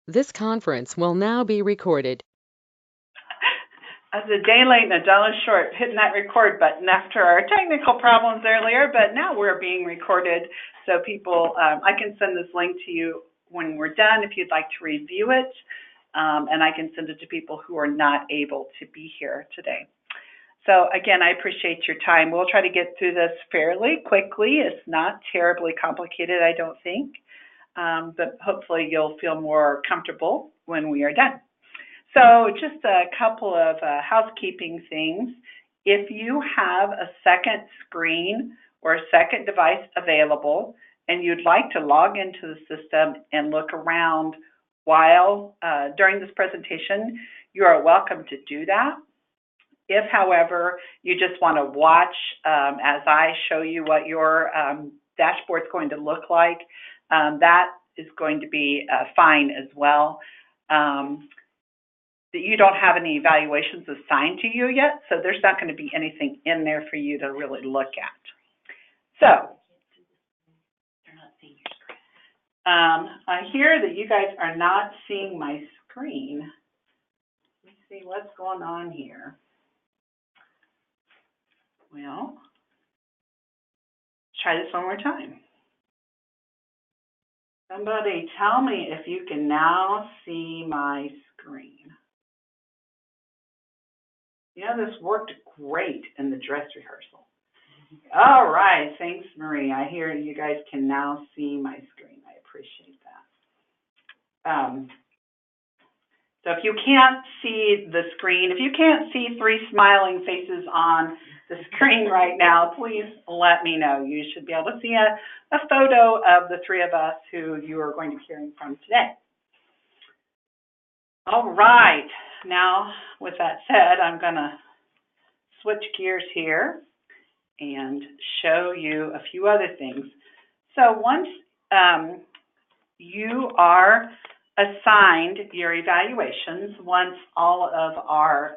This conference will now be recorded. I was a day late and a dollar short hitting that record button after our technical problems earlier, but now we're being recorded, so people, I can send this link to you when we're done if you'd like to review it, and I can send it to people who are not able to be here today. So again, I appreciate your time. We'll try to get through this fairly quickly. It's not terribly complicated, I don't think, but hopefully you'll feel more comfortable when we are done. So just a couple of housekeeping things. If you have a second screen or a second device available and you'd like to log into the system and look around while during this presentation, you are welcome to do that. If, however, you just want to watch as I show you what your dashboard is going to look like, that is going to be fine as well. That you don't have any evaluations assigned to you yet, so there's not going to be anything in there for you to really look at. So, I hear that you guys are not seeing my screen. Let's see what's going on here. Well, let's try this one more time. Somebody tell me if you can now see my screen. Yeah, this worked great in the dress rehearsal. All right, thanks, Marie. I hear you guys can now see my screen. I appreciate that. So if you can't see the screen, if you can't see three smiling faces on the screen right now, please let me know. You should be able to see a photo of the three of us who you are going to be hearing from today. All right. Now, with that said, I'm going to switch gears here and show you a few other things. So once you are assigned your evaluations, once all of our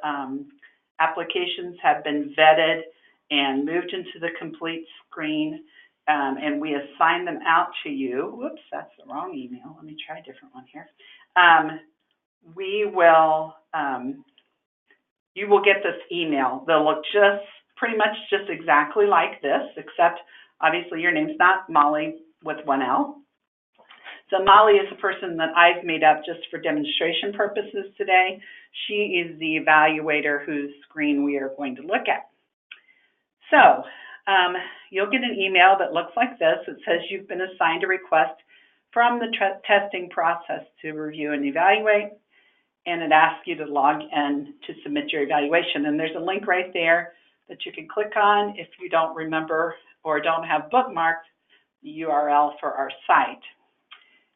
applications have been vetted and moved into the complete screen, and we assign them out to you. Whoops, that's the wrong email. Let me try a different one here. You will get this email. They'll look pretty much just exactly like this, except obviously your name's not Molly with one L. So Molly is the person that I've made up just for demonstration purposes today. She is the evaluator whose screen we are going to look at. So you'll get an email that looks like this. It says you've been assigned a request from the testing process to review and evaluate, and it asks you to log in to submit your evaluation. And there's a link right there that you can click on if you don't remember or don't have bookmarked the URL for our site.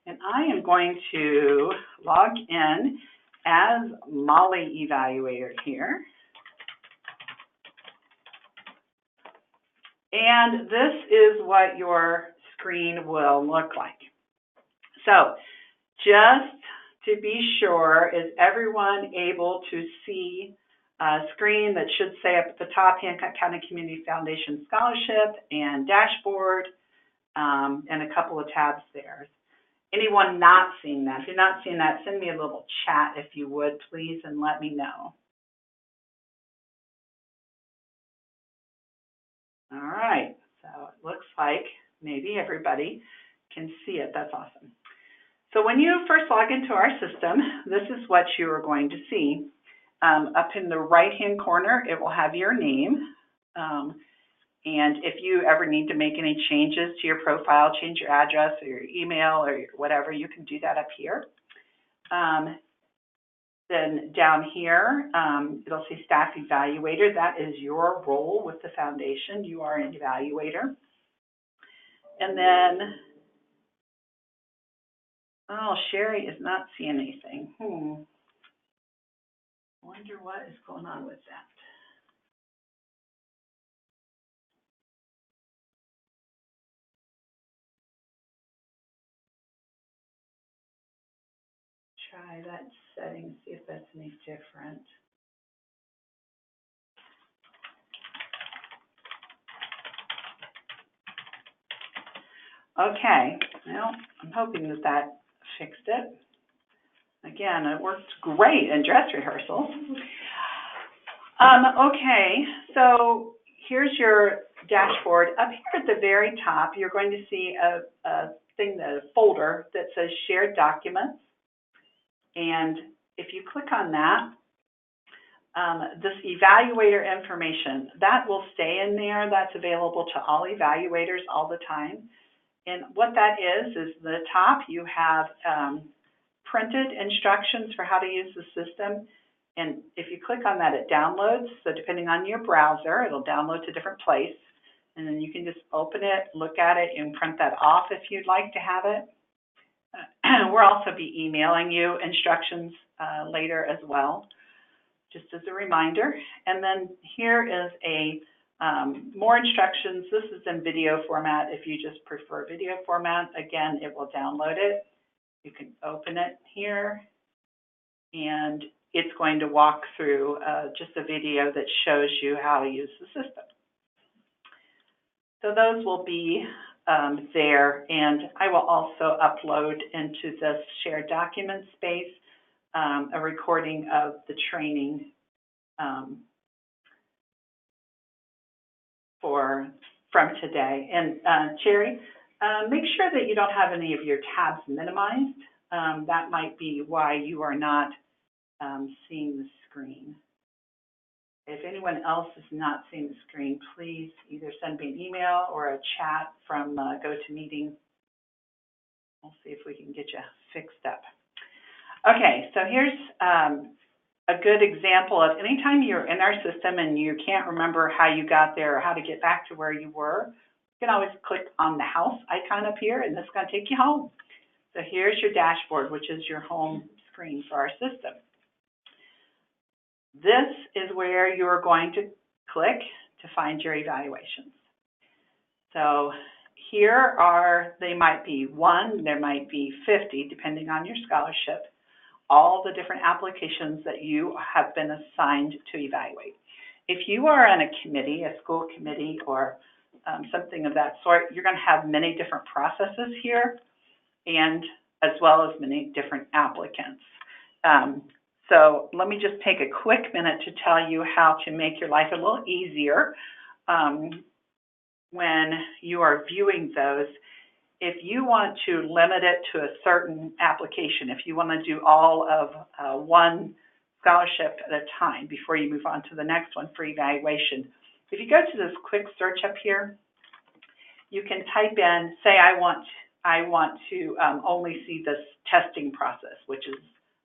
And I am going to log in as Molly Evaluator here. And this is what your screen will look like. So just to be sure, is everyone able to see a screen that should say up at the top, Hancock County Community Foundation Scholarship and Dashboard, and a couple of tabs there. Anyone not seeing that? If you're not seeing that, send me a little chat if you would, please, and let me know. All right, so it looks like maybe everybody can see it. That's awesome. So when you first log into our system, this is what you are going to see. Up in the right-hand corner, it will have your name. And if you ever need to make any changes to your profile, change your address or your email or whatever, you can do that up here. Then down here, it'll say Staff Evaluator. That is your role with the foundation. You are an evaluator. And then, oh, Sherry is not seeing anything. I wonder what is going on with that. Try that setting, see if that's any different. Okay, well, I'm hoping that fixed it. again, it worked great in dress rehearsals. Okay, so here's your dashboard. Up here at the very top, you're going to see a folder that says Shared Documents. And if you click on that, this evaluator information, that will stay in there. That's available to all evaluators all the time. And what that is the top, you have printed instructions for how to use the system. And if you click on that, it downloads. So depending on your browser, it'll download to a different place. And then you can just open it, look at it, and print that off if you'd like to have it. We'll also be emailing you instructions later as well, just as a reminder. And then here is more instructions. This is in video format. If you just prefer video format, again, it will download it. You can open it here, and it's going to walk through just a video that shows you how to use the system. So those will be there, and I will also upload into this shared document space a recording of the training from today. And Cherry, make sure that you don't have any of your tabs minimized. That might be why you are not seeing the screen. If anyone else is not seeing the screen, please either send me an email or a chat from GoToMeeting. We'll see if we can get you fixed up. Okay, so here's a good example of anytime you're in our system and you can't remember how you got there or how to get back to where you were, you can always click on the house icon up here, and this is going to take you home. So here's your dashboard, which is your home screen for our system. This is where you're going to click to find your evaluations. So here they might be 1, there might be 50, depending on your scholarship, all the different applications that you have been assigned to evaluate. If you are on a committee, a school committee, or something of that sort, you're going to have many different processes here, and as well as many different applicants. So let me just take a quick minute to tell you how to make your life a little easier when you are viewing those. If you want to limit it to a certain application, if you want to do all of one scholarship at a time before you move on to the next one for evaluation, if you go to this quick search up here, you can type in, say I want to only see this testing process, which is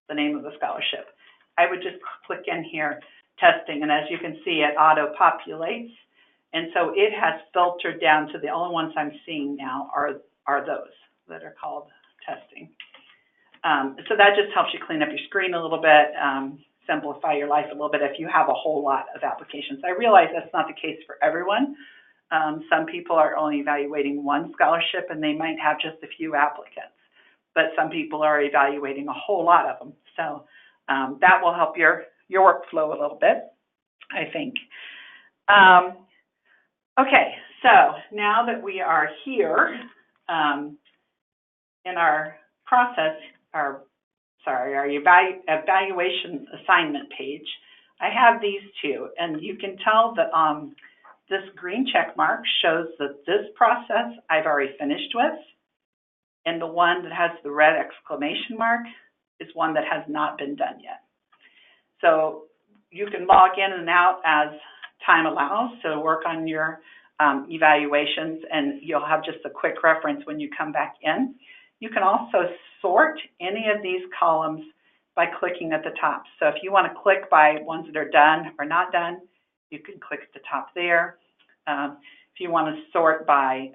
the name of the scholarship. I would just click in here, testing, and as you can see, it auto-populates. And so it has filtered down to the only ones I'm seeing now are those that are called testing. So that just helps you clean up your screen a little bit, simplify your life a little bit if you have a whole lot of applications. I realize that's not the case for everyone. Some people are only evaluating one scholarship and they might have just a few applicants, but some people are evaluating a whole lot of them. So that will help your workflow a little bit, I think. Okay, so now that we are here in our process, our evaluation assignment page, I have these two, and you can tell that this green check mark shows that this process I've already finished with, and the one that has the red exclamation mark is one that has not been done yet. So you can log in and out as time allows to work on your evaluations, and you'll have just a quick reference when you come back in. You can also sort any of these columns by clicking at the top. So if you want to click by ones that are done or not done, you can click at the top there. If you want to sort by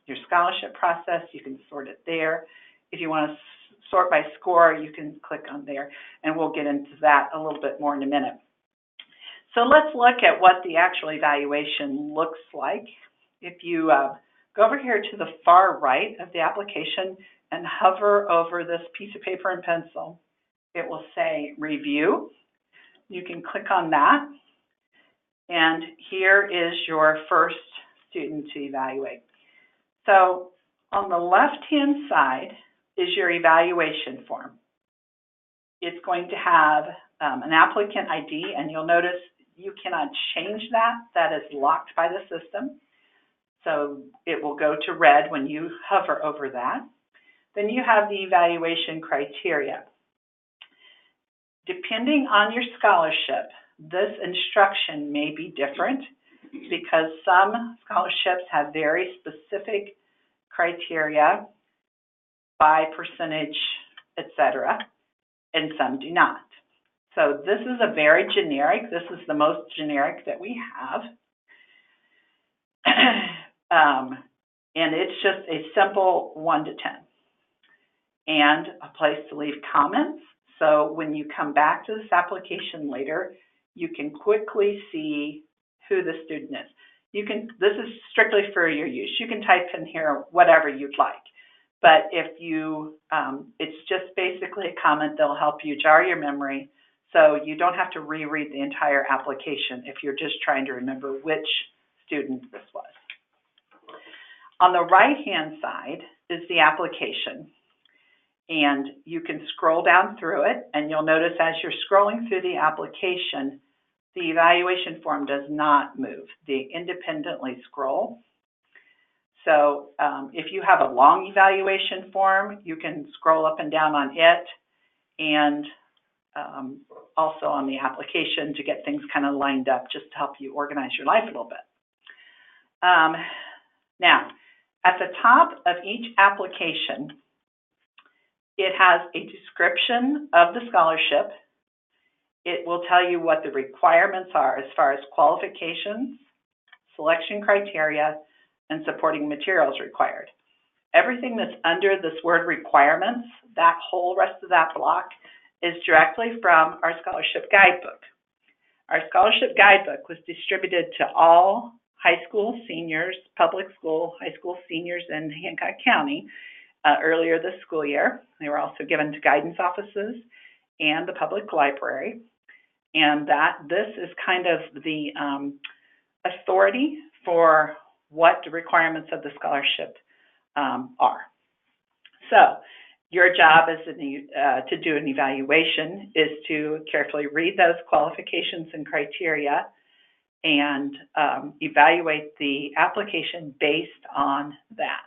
your scholarship process, you can sort it there. If you want to sort by score, you can click on there, and we'll get into that a little bit more in a minute. So let's look at what the actual evaluation looks like. If you go over here to the far right of the application and hover over this piece of paper and pencil, it will say review. You can click on that, and here is your first student to evaluate. So on the left-hand side is your evaluation form. it's going to have an applicant ID, and you'll notice you cannot change that. That is locked by the system. So it will go to red when you hover over that. Then you have the evaluation criteria. Depending on your scholarship, this instruction may be different because some scholarships have very specific criteria by percentage, etc., and some do not. So this is a very generic, this is the most generic that we have. And it's just a simple 1 to 10. And a place to leave comments. So when you come back to this application later, you can quickly see who the student is. This is strictly for your use. You can type in here whatever you'd like. But if you, it's just basically a comment that'll help you jar your memory, so you don't have to reread the entire application if you're just trying to remember which student this was. On the right-hand side is the application, and you can scroll down through it, and you'll notice as you're scrolling through the application, the evaluation form does not move. They independently scroll. So if you have a long evaluation form, you can scroll up and down on it, and also on the application to get things kind of lined up just to help you organize your life a little bit. Now, at the top of each application, it has a description of the scholarship. It will tell you what the requirements are as far as qualifications, selection criteria, and supporting materials required. Everything that's under this word requirements, that whole rest of that block, is directly from our scholarship guidebook. Our scholarship guidebook was distributed to all high school seniors, public school high school seniors in Hancock County earlier this school year. They were also given to guidance offices and the public library. And this is kind of the authority for what the requirements of the scholarship are. So your job as to do an evaluation is to carefully read those qualifications and criteria and evaluate the application based on that.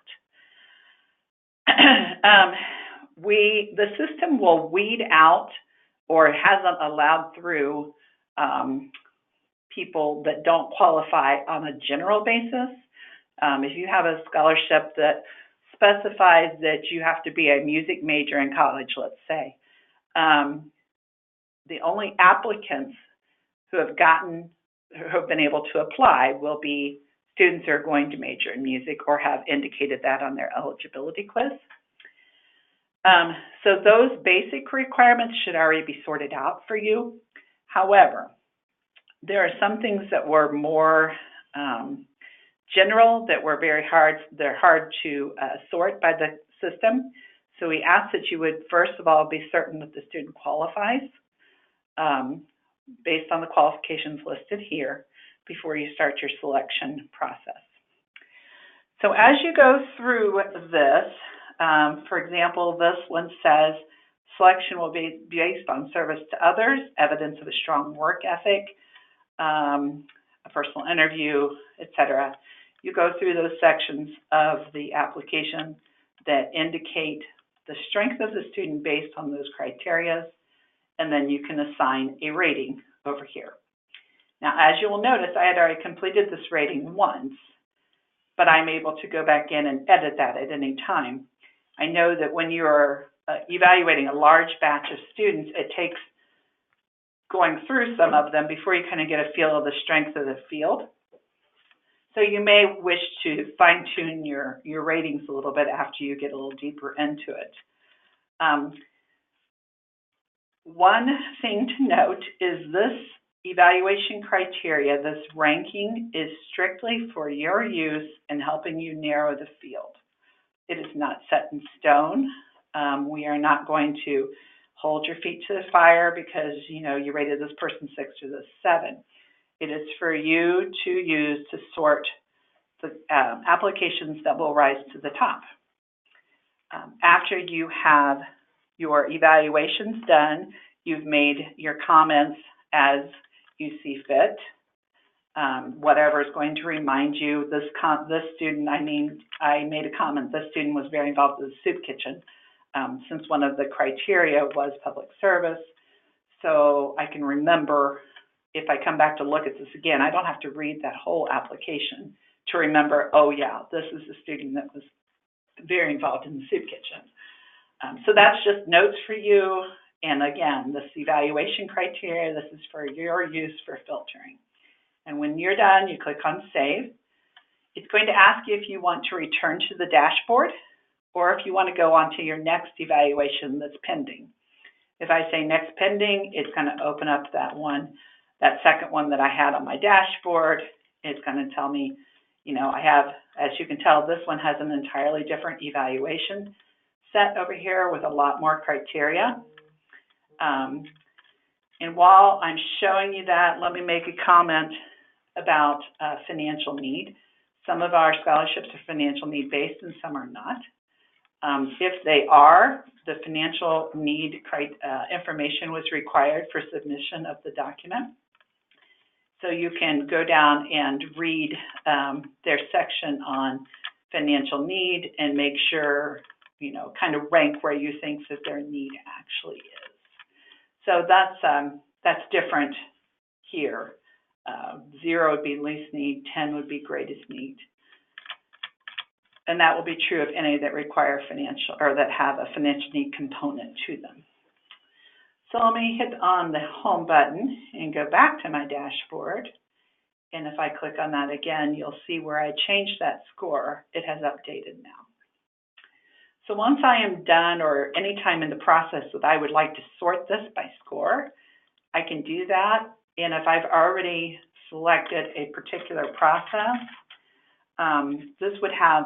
The system will weed out or hasn't allowed through people that don't qualify on a general basis. If you have a scholarship that specifies that you have to be a music major in college, let's say, the only applicants who have been able to apply will be students who are going to major in music or have indicated that on their eligibility quiz. So those basic requirements should already be sorted out for you. However, there are some things that were more general that were very hard. They're hard to sort by the system. So we ask that you would, first of all, be certain that the student qualifies based on the qualifications listed here before you start your selection process. So as you go through this, for example, this one says selection will be based on service to others, evidence of a strong work ethic, a personal interview, etc. You go through those sections of the application that indicate the strength of the student based on those criteria, and then you can assign a rating over here. Now, as you will notice, I had already completed this rating once, but I'm able to go back in and edit that at any time. I know that when you're evaluating a large batch of students, it takes going through some of them before you kind of get a feel of the strength of the field. So you may wish to fine-tune your ratings a little bit after you get a little deeper into it. One thing to note is this evaluation criteria, this ranking, is strictly for your use in helping you narrow the field. It is not set in stone. We are not going to hold your feet to the fire because you rated this person 6 or this 7. It is for you to use to sort the applications that will rise to the top. After you have your evaluation's done. You've made your comments as you see fit. Whatever is going to remind you, this student, I made a comment, this student was very involved with the soup kitchen, since one of the criteria was public service. So I can remember, if I come back to look at this again, I don't have to read that whole application to remember, oh yeah, this is a student that was very involved in the soup kitchen. So that's just notes for you. And again, this evaluation criteria, this is for your use for filtering. And when you're done, you click on Save. It's going to ask you if you want to return to the dashboard or if you want to go on to your next evaluation that's pending. If I say Next Pending, it's going to open up that second one that I had on my dashboard. It's going to tell me, I have, as you can tell, this one has an entirely different evaluation set over here with a lot more criteria. And while I'm showing you that, let me make a comment about financial need. Some of our scholarships are financial need based and some are not. If they are, the financial need information was required for submission of the document. So you can go down and read their section on financial need and make sure, kind of rank where you think that their need actually is. So that's different here. 0 would be least need, 10 would be greatest need. And that will be true of any that require financial or that have a financial need component to them. So let me hit on the home button and go back to my dashboard. And if I click on that again, you'll see where I changed that score. It has updated now. So once I am done, or any time in the process that I would like to sort this by score, I can do that. And if I've already selected a particular process, this would have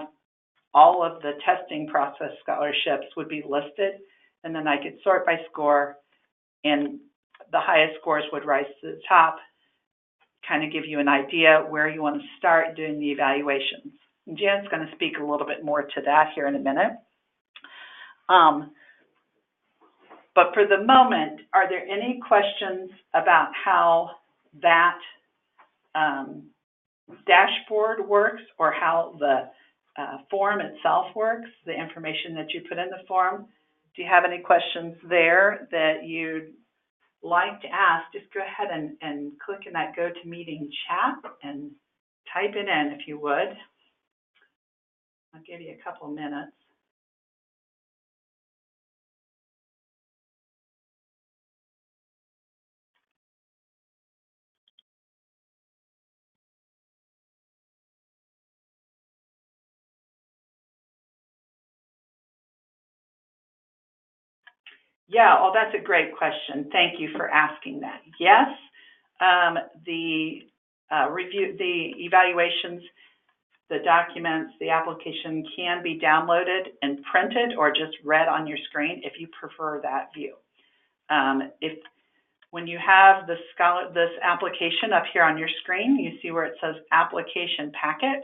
all of the testing process scholarships would be listed, and then I could sort by score, and the highest scores would rise to the top, kind of give you an idea where you want to start doing the evaluations. And Janet's going to speak a little bit more to that here in a minute. But for the moment, are there any questions about how that dashboard works, or how the form itself works, the information that you put in the form? Do you have any questions there that you'd like to ask? Just go ahead and click in that Go to Meeting chat and type it in if you would. I'll give you a couple minutes. Yeah, well, that's a great question. Thank you for asking that. Yes, the evaluations, the documents, the application can be downloaded and printed or just read on your screen if you prefer that view. When you have this application up here on your screen, you see where it says Application Packet.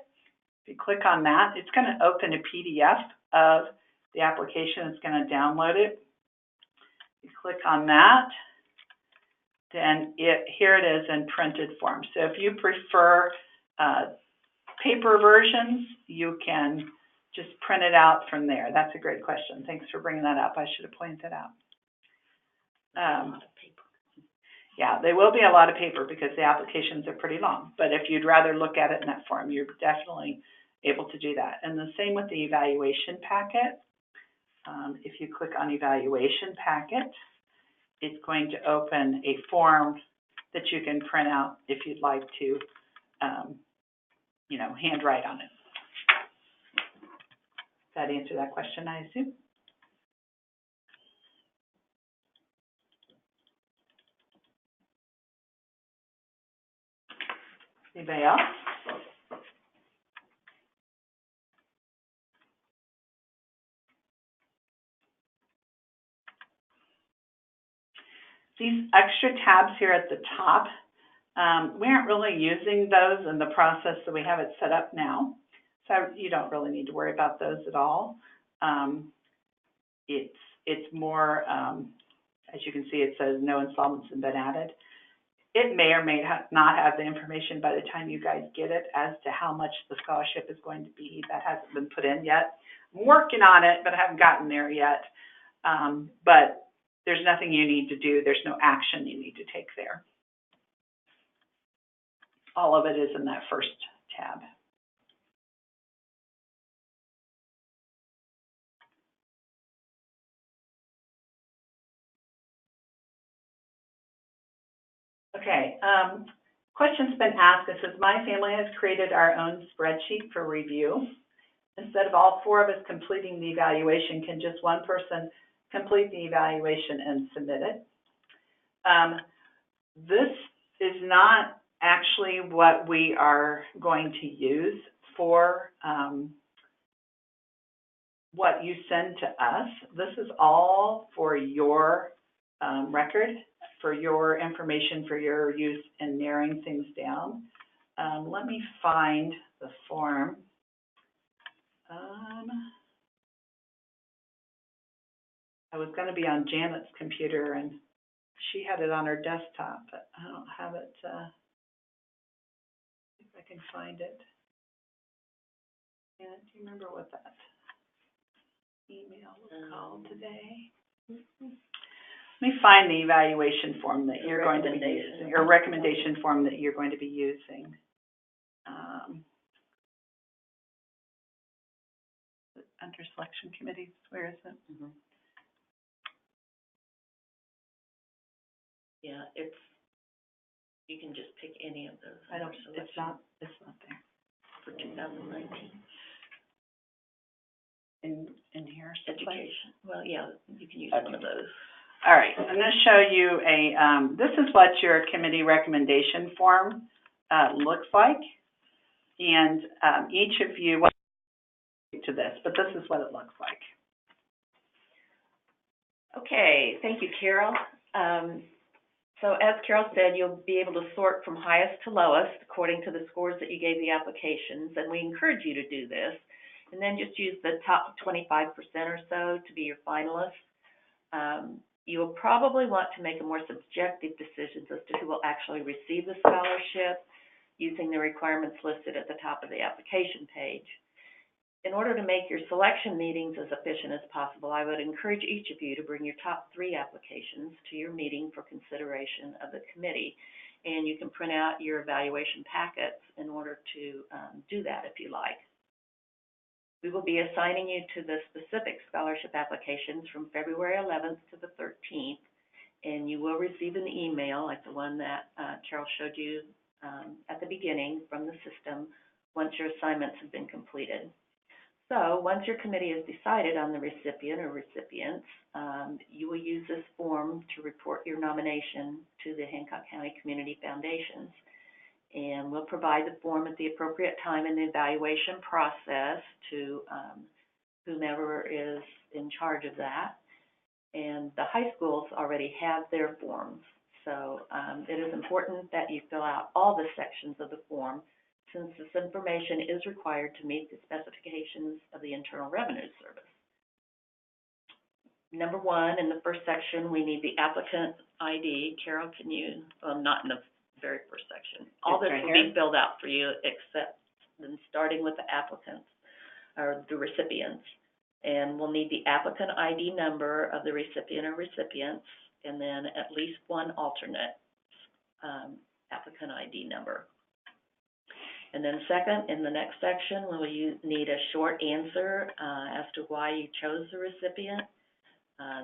If you click on that, it's going to open a PDF of the application. It's going to download it. You click on that, then here it is in printed form. So if you prefer paper versions, you can just print it out from there. That's a great question. Thanks for bringing that up. I should have pointed that out. Yeah, there will be a lot of paper because the applications are pretty long. But if you'd rather look at it in that form, you're definitely able to do that. And the same with the evaluation packet. If you click on Evaluation Packet, it's going to open a form that you can print out if you'd like to, handwrite on it. Does that answer that question, I assume? Anybody else? These extra tabs here at the top, we aren't really using those in the process that we have it set up now. So you don't really need to worry about those at all. It's it's more, as you can see, it says no installments have been added. It may or may not have the information by the time you guys get it as to how much the scholarship is going to be. That hasn't been put in yet. I'm working on it, but I haven't gotten there yet. But there's nothing you need to do. There's no action you need to take there. All of it is in that first tab. Okay, question's been asked. It says, my family has created our own spreadsheet for review. Instead of all 4 of us completing the evaluation, can just one person complete the evaluation and submit it? This is not actually what we are going to use for what you send to us. This is all for your record, for your information, for your use in narrowing things down. Let me find the form. I was going to be on Janet's computer, and she had it on her desktop, but I don't have it. If I can find it. Janet, do you remember what that email was called today? Let me find the evaluation form that you're going to be using, or recommendation form that you're going to be using. Under selection committees, where is it? Yeah, you can just pick any of those. It's not there. For 2019. In here? Education. Well, yeah, you can use one of those. All right, I'm going to show you this is what your committee recommendation form looks like. And each of you, well, to this, but this is what it looks like. Okay, thank you, Carol. So as Carol said, you'll be able to sort from highest to lowest according to the scores that you gave the applications, and we encourage you to do this. And then just use the top 25% or so to be your finalists. You will probably want to make a more subjective decision as to who will actually receive the scholarship using the requirements listed at the top of the application page. In order to make your selection meetings as efficient as possible, I would encourage each of you to bring your top 3 applications to your meeting for consideration of the committee. And you can print out your evaluation packets in order to do that if you like. We will be assigning you to the specific scholarship applications from February 11th to the 13th, and you will receive an email like the one that Carol showed you at the beginning from the system once your assignments have been completed. So once your committee has decided on the recipient or recipients, you will use this form to report your nomination to the Hancock County Community Foundations. And we'll provide the form at the appropriate time in the evaluation process to whomever is in charge of that. And the high schools already have their forms. So it is important that you fill out all the sections of the form, since this information is required to meet the specifications of the Internal Revenue Service. Number 1, in the first section, we need the applicant ID. Carol, can you, well, not in the very first section. All this will be filled out for you, except then starting with the applicants or the recipients. And we'll need the applicant ID number of the recipient or recipients, and then at least one alternate applicant ID number. And then second, in the next section, we'll need a short answer as to why you chose the recipient.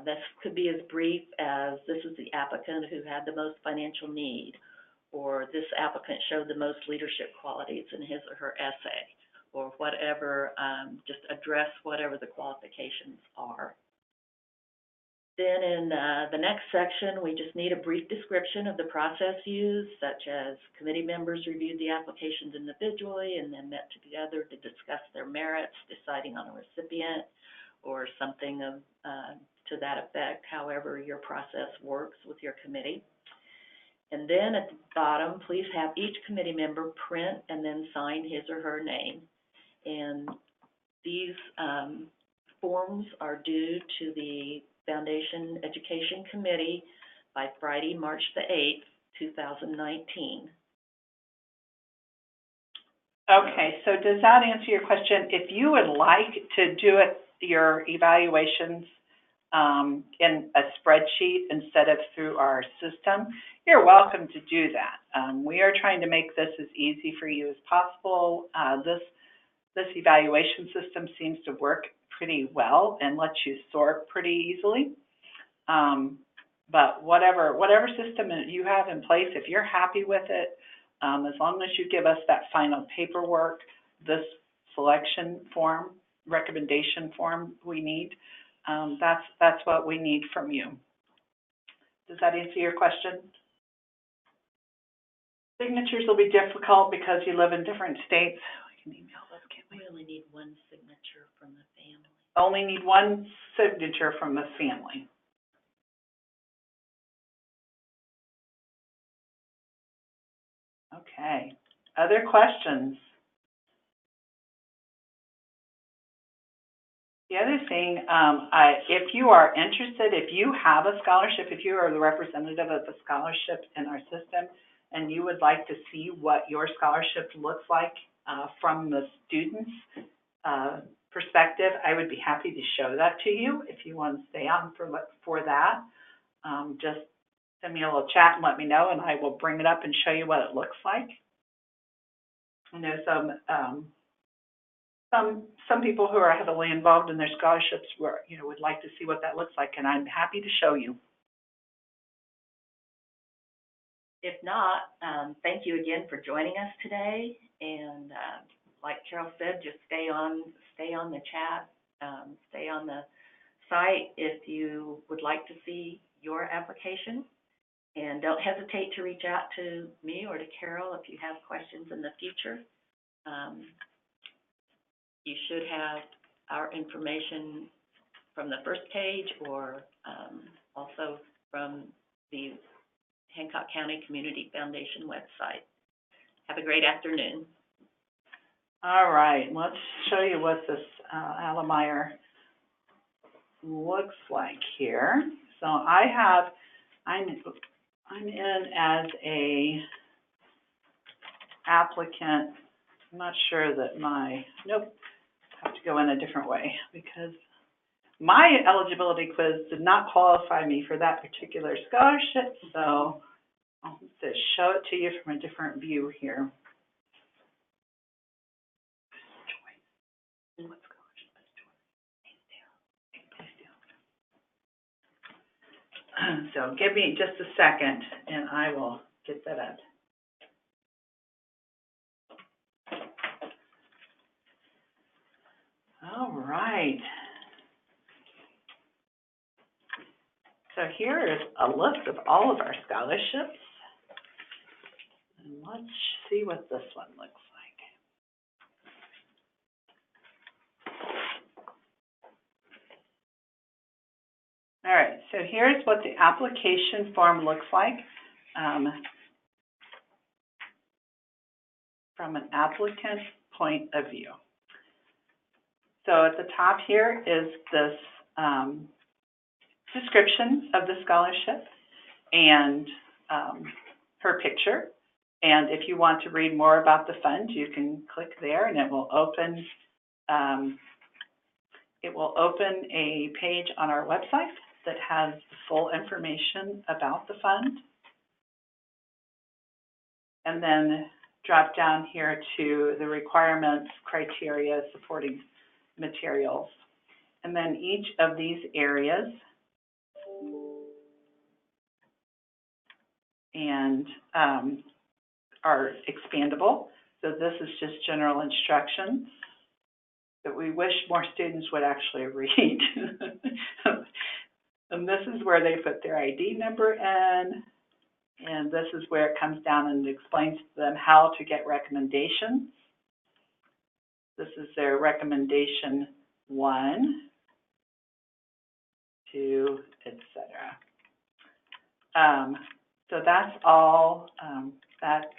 This could be as brief as, this is the applicant who had the most financial need, or this applicant showed the most leadership qualities in his or her essay, or whatever, just address whatever the qualifications are. Then in the next section, we just need a brief description of the process used, such as committee members reviewed the applications individually and then met together to discuss their merits, deciding on a recipient, or something of, to that effect, however your process works with your committee. And then at the bottom, please have each committee member print and then sign his or her name. And these forms are due to the Foundation Education Committee by Friday, March the 8th, 2019. Okay, so does that answer your question? If you would like to do your evaluations in a spreadsheet instead of through our system, you're welcome to do that. We are trying to make this as easy for you as possible. This evaluation system seems to work pretty well and lets you sort pretty easily. But whatever system you have in place, if you're happy with it, as long as you give us that final paperwork, this selection form, recommendation form we need, that's what we need from you. Does that answer your question? Signatures will be difficult because you live in different states. We can email those, can't we? We only need one signature from the family. Only need one signature from the family. Okay. Other questions? The other thing, if you are interested, if you have a scholarship, if you are the representative of the scholarship in our system, and you would like to see what your scholarship looks like from the student's perspective, I would be happy to show that to you. If you want to stay on for that, just send me a little chat and let me know, and I will bring it up and show you what it looks like. I know some people who are heavily involved in their scholarships would like to see what that looks like, and I'm happy to show you. If not, thank you again for joining us today. And like Carol said, just stay on the chat, stay on the site if you would like to see your application. And don't hesitate to reach out to me or to Carol if you have questions in the future. You should have our information from the first page or also from the Hancock County Community Foundation website. Have a great afternoon. All right, let's show you what this Alamire looks like here. So I'm in as a applicant. I'm not sure that nope, I have to go in a different way because my eligibility quiz did not qualify me for that particular scholarship, so I'll just show it to you from a different view here. So give me just a second and I will get that up. All right. So here is a list of all of our scholarships. And let's see what this one looks like. All right, so here's what the application form looks like from an applicant's point of view. So at the top here is this description of the scholarship and her picture. And if you want to read more about the fund, you can click there and it will open a page on our website that has full information about the fund. And then drop down here to the requirements, criteria, supporting materials. And then each of these areas and are expandable. So this is just general instructions that we wish more students would actually read. And this is where they put their ID number in. And this is where it comes down and explains to them how to get recommendations. This is their recommendation 1, 2, etc. So that's all that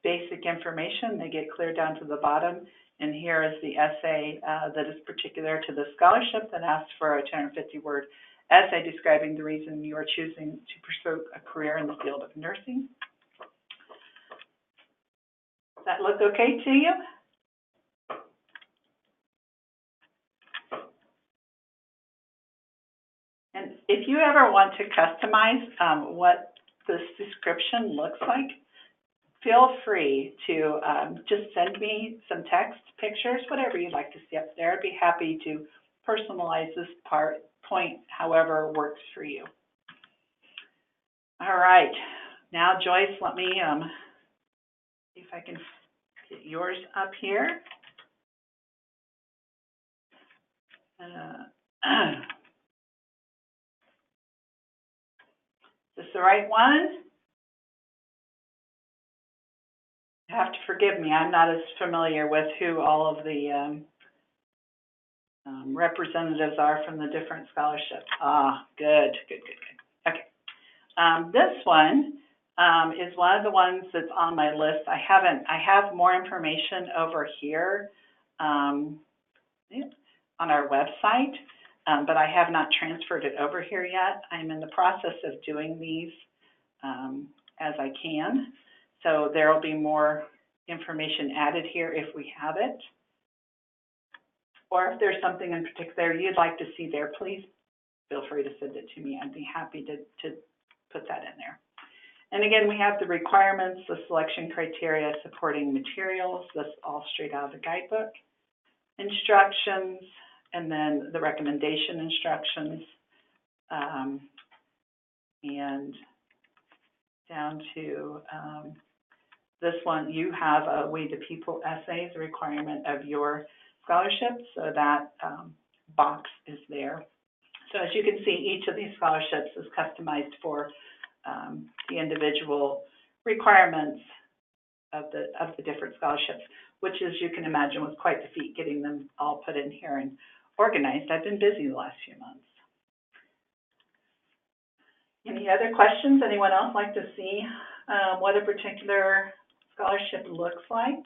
basic information. They get clear down to the bottom. And here is the essay that is particular to the scholarship that asks for a 250-word essay describing the reason you are choosing to pursue a career in the field of nursing. Does that look okay to you? And if you ever want to customize what this description looks like, feel free to just send me some text, pictures, whatever you'd like to see up there. I'd be happy to personalize this point however works for you. All right. Now, Joyce, let me see if I can get yours up here. Is this the right one? You have to forgive me. I'm not as familiar with who all of the representatives are from the different scholarships. Ah, good. Okay. This one is one of the ones that's on my list. I have more information over here on our website, but I have not transferred it over here yet. I'm in the process of doing these as I can. So there will be more information added here if we have it. Or if there's something in particular you'd like to see there, please feel free to send it to me. I'd be happy to put that in there. And again, we have the requirements, the selection criteria, supporting materials. That's all straight out of the guidebook. Instructions, and then the recommendation instructions. And down to this one, you have a We the People essays, a requirement of your scholarship, so that box is there. So as you can see, each of these scholarships is customized for the individual requirements of the different scholarships, which, as you can imagine, was quite the feat getting them all put in here and organized. I've been busy the last few months. Any other questions? Anyone else like to see what a particular scholarship looks like?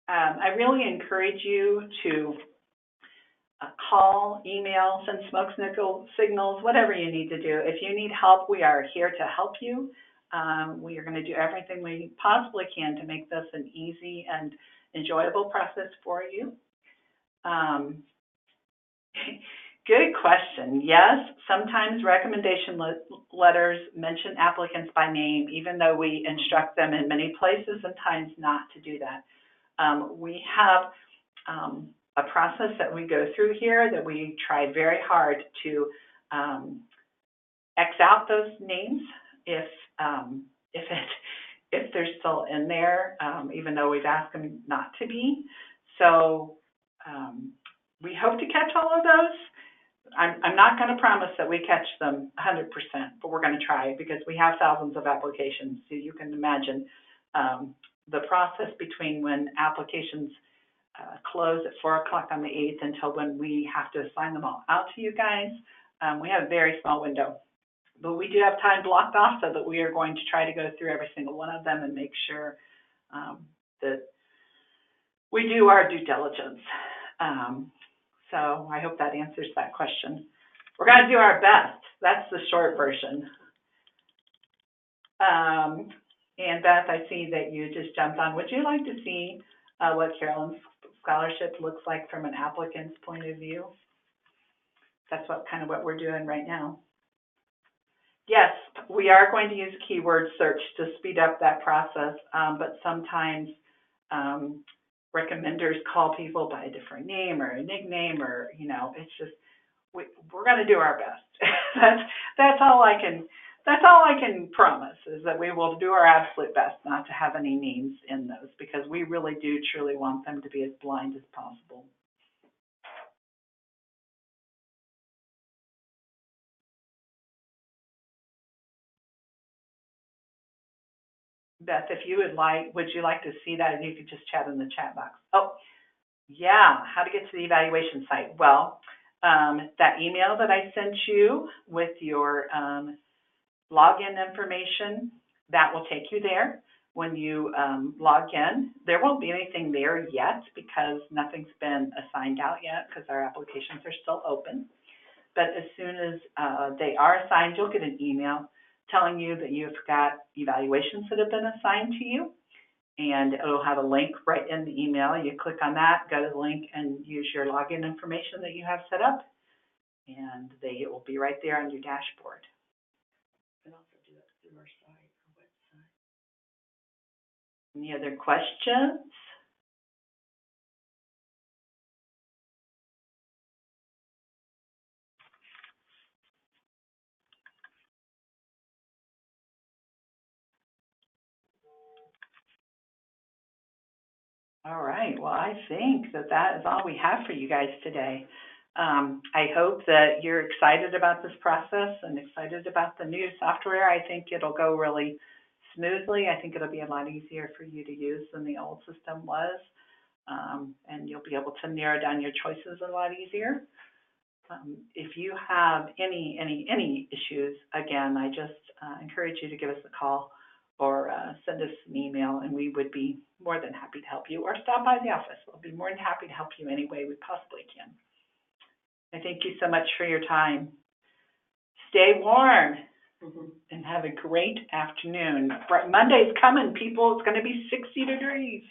I really encourage you to call, email, send smoke signals, whatever you need to do. If you need help, we are here to help you. We are going to do everything we possibly can to make this an easy and enjoyable process for you. Good question. Yes, sometimes recommendation letters mention applicants by name, even though we instruct them in many places and times not to do that. We have a process that we go through here that we try very hard to X out those names if they're still in there, even though we've asked them not to be. So we hope to catch all of those. I'm not going to promise that we catch them 100%, but we're going to try, because we have thousands of applications. So you can imagine the process between when applications close at 4 o'clock on the 8th until when we have to assign them all out to you guys. We have a very small window, but we do have time blocked off so that we are going to try to go through every single one of them and make sure that we do our due diligence. So I hope that answers that question. We're going to do our best. That's the short version. And Beth, I see that you just jumped on. Would you like to see what Carolyn's scholarship looks like from an applicant's point of view? That's kind of what we're doing right now. Yes, we are going to use keyword search to speed up that process, but sometimes recommenders call people by a different name or a nickname, or, you know, it's just, we're going to do our best. That's all I can promise, is that we will do our absolute best not to have any names in those, because we really do truly want them to be as blind as possible. Beth, if you would you like to see that? You could just chat in the chat box. Oh, yeah, how to get to the evaluation site. Well, that email that I sent you with your login information, that will take you there. when you log in. There won't be anything there yet because nothing's been assigned out yet because our applications are still open. But as soon as they are assigned, you'll get an email telling you that you've got evaluations that have been assigned to you. And it'll have a link right in the email. You click on that, go to the link, and use your login information that you have set up. And it will be right there on your dashboard. You can also do it through our site or website. Any other questions? All right, well, I think that is all we have for you guys today. I hope that you're excited about this process and excited about the new software. I think it'll go really smoothly. I think it'll be a lot easier for you to use than the old system was. And you'll be able to narrow down your choices a lot easier. If you have any issues, again, I just encourage you to give us a call or send us an email, and we would be more than happy to help you, or stop by the office. We'll be more than happy to help you any way we possibly can. I thank you so much for your time. Stay warm and have a great afternoon. Monday's coming, people. It's going to be 60 degrees.